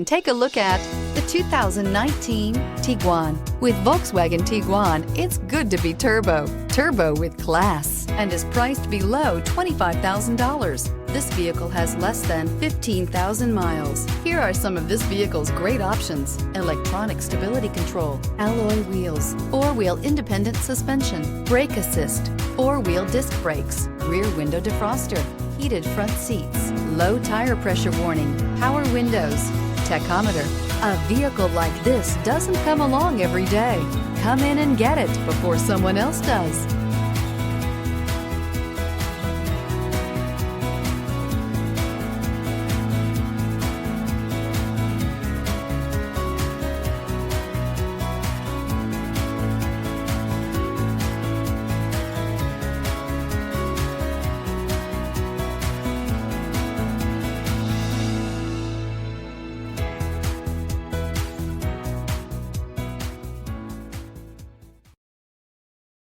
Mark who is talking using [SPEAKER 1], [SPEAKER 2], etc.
[SPEAKER 1] Take a look at the 2019 Tiguan. With Volkswagen Tiguan, it's good to be turbo. Turbo with class, and is priced below $25,000. This vehicle has less than 15,000 miles. Here are some of this vehicle's great options: electronic stability control, alloy wheels, four-wheel independent suspension, brake assist, four-wheel disc brakes, rear window defroster, heated front seats, low tire pressure warning, power windows, tachometer. A vehicle like this doesn't come along every day. Come in and get it before someone else does.